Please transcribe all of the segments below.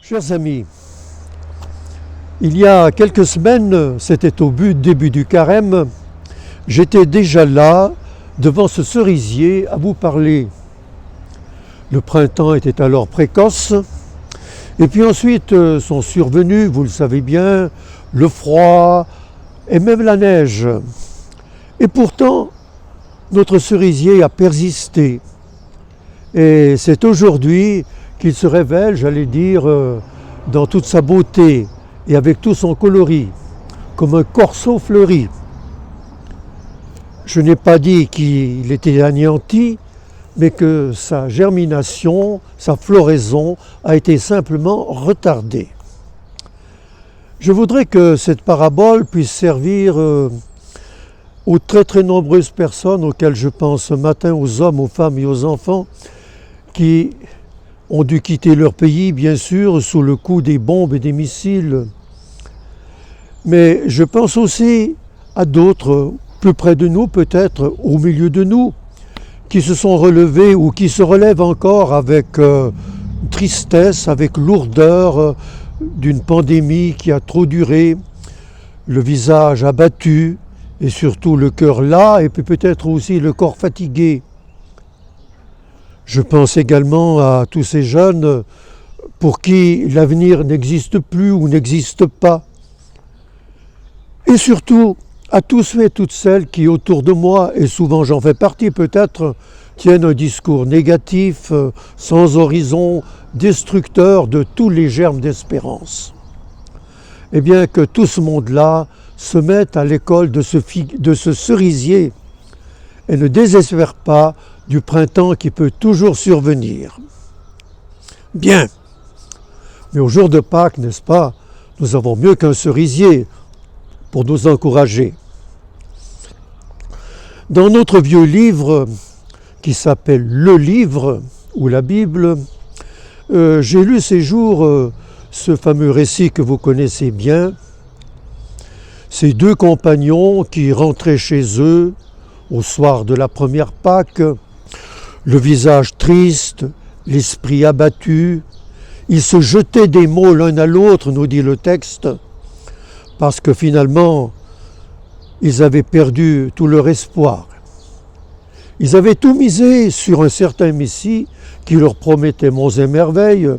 Chers amis, il y a quelques semaines, c'était au début du carême, j'étais déjà là, devant ce cerisier, à vous parler. Le printemps était alors précoce, et puis ensuite sont survenus, vous le savez bien, le froid et même la neige. Et pourtant, notre cerisier a persisté. Et c'est aujourd'hui qu'il se révèle, j'allais dire, dans toute sa beauté et avec tout son coloris, comme un corceau fleuri. Je n'ai pas dit qu'il était anéanti, mais que sa germination, sa floraison a été simplement retardée. Je voudrais que cette parabole puisse servir aux très très nombreuses personnes auxquelles je pense ce matin, aux hommes, aux femmes et aux enfants qui ont dû quitter leur pays, bien sûr, sous le coup des bombes et des missiles. Mais je pense aussi à d'autres, plus près de nous peut-être, au milieu de nous, qui se sont relevés ou qui se relèvent encore avec tristesse, avec lourdeur d'une pandémie qui a trop duré, le visage abattu et surtout le cœur las et puis peut-être aussi le corps fatigué. Je pense également à tous ces jeunes pour qui l'avenir n'existe plus ou n'existe pas. Et surtout à tous ceux et toutes celles qui autour de moi, et souvent j'en fais partie peut-être, tiennent un discours négatif, sans horizon, destructeur de tous les germes d'espérance. Eh bien que tout ce monde-là se mette à l'école de ce cerisier et ne désespère pas du printemps qui peut toujours survenir. Bien, mais au jour de Pâques, n'est-ce pas, nous avons mieux qu'un cerisier pour nous encourager. Dans notre vieux livre, qui s'appelle Le Livre, ou la Bible, j'ai lu ces jours ce fameux récit que vous connaissez bien, ces deux compagnons qui rentraient chez eux au soir de la première Pâques, le visage triste, l'esprit abattu. Ils se jetaient des mots l'un à l'autre, nous dit le texte, parce que finalement, ils avaient perdu tout leur espoir. Ils avaient tout misé sur un certain Messie qui leur promettait monts et merveilles,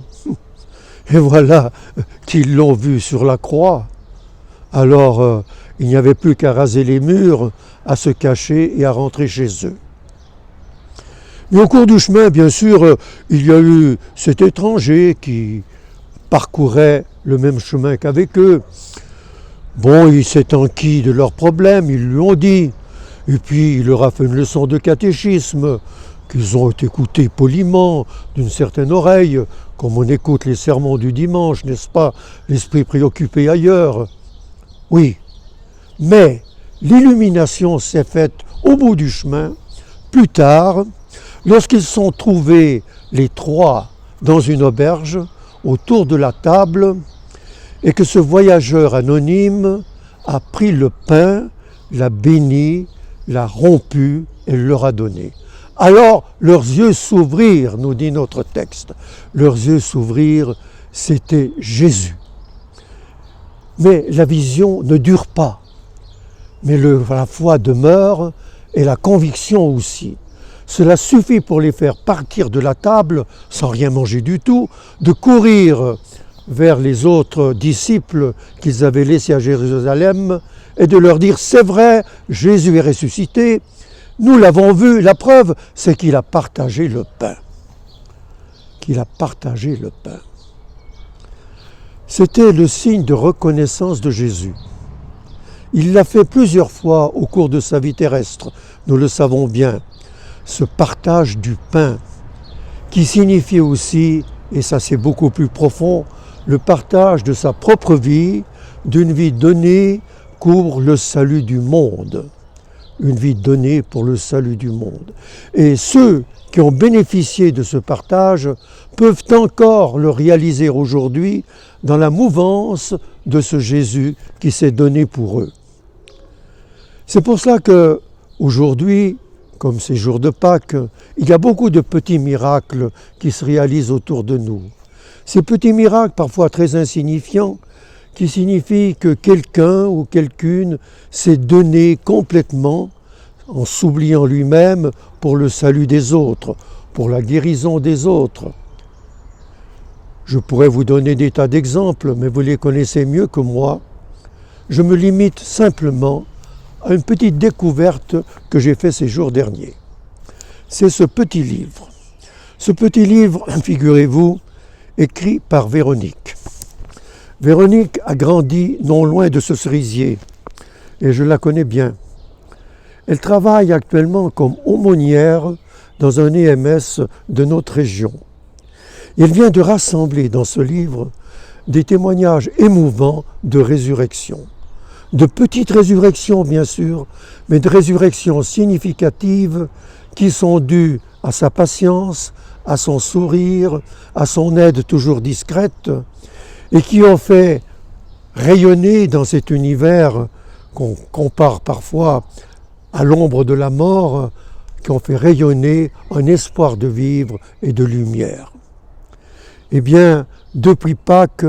et voilà qu'ils l'ont vu sur la croix. Alors, il n'y avait plus qu'à raser les murs, à se cacher et à rentrer chez eux. Mais au cours du chemin, bien sûr, il y a eu cet étranger qui parcourait le même chemin qu'avec eux. Bon, il s'est enquis de leurs problèmes, ils lui ont dit. Et puis, il leur a fait une leçon de catéchisme qu'ils ont écouté poliment, d'une certaine oreille, comme on écoute les sermons du dimanche, n'est-ce pas, l'esprit préoccupé ailleurs. Oui, mais l'illumination s'est faite au bout du chemin, plus tard, lorsqu'ils sont trouvés les trois dans une auberge, autour de la table, et que ce voyageur anonyme a pris le pain, l'a béni, l'a rompu et le leur a donné. Alors leurs yeux s'ouvrirent, nous dit notre texte. Leurs yeux s'ouvrirent, c'était Jésus. Mais la vision ne dure pas. Mais la foi demeure et la conviction aussi. Cela suffit pour les faire partir de la table, sans rien manger du tout, de courir vers les autres disciples qu'ils avaient laissés à Jérusalem et de leur dire « C'est vrai, Jésus est ressuscité, nous l'avons vu, la preuve, c'est qu'il a partagé le pain. » Qu'il a partagé le pain. C'était le signe de reconnaissance de Jésus. Il l'a fait plusieurs fois au cours de sa vie terrestre, nous le savons bien. Ce partage du pain, qui signifie aussi, et ça c'est beaucoup plus profond, le partage de sa propre vie, d'une vie donnée pour le salut du monde. Une vie donnée pour le salut du monde. Et ceux qui ont bénéficié de ce partage peuvent encore le réaliser aujourd'hui dans la mouvance de ce Jésus qui s'est donné pour eux. C'est pour cela qu'aujourd'hui, comme ces jours de Pâques, il y a beaucoup de petits miracles qui se réalisent autour de nous. Ces petits miracles, parfois très insignifiants, qui signifient que quelqu'un ou quelqu'une s'est donné complètement, en s'oubliant lui-même, pour le salut des autres, pour la guérison des autres. Je pourrais vous donner des tas d'exemples, mais vous les connaissez mieux que moi. Je me limite simplement à une petite découverte que j'ai faite ces jours derniers. C'est ce petit livre. Ce petit livre, figurez-vous, écrit par Véronique. Véronique a grandi non loin de ce cerisier, et je la connais bien. Elle travaille actuellement comme aumônière dans un EMS de notre région. Elle vient de rassembler dans ce livre des témoignages émouvants de résurrection. De petites résurrections, bien sûr, mais de résurrections significatives qui sont dues à sa patience, à son sourire, à son aide toujours discrète, et qui ont fait rayonner dans cet univers qu'on compare parfois à l'ombre de la mort, qui ont fait rayonner un espoir de vivre et de lumière. Eh bien, depuis Pâques,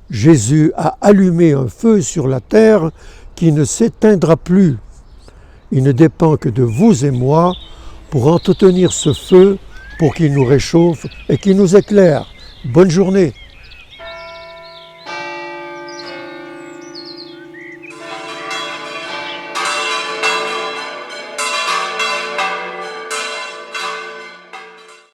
Jésus a allumé un feu sur la terre qui ne s'éteindra plus. Il ne dépend que de vous et moi pour entretenir ce feu, pour qu'il nous réchauffe et qu'il nous éclaire. Bonne journée.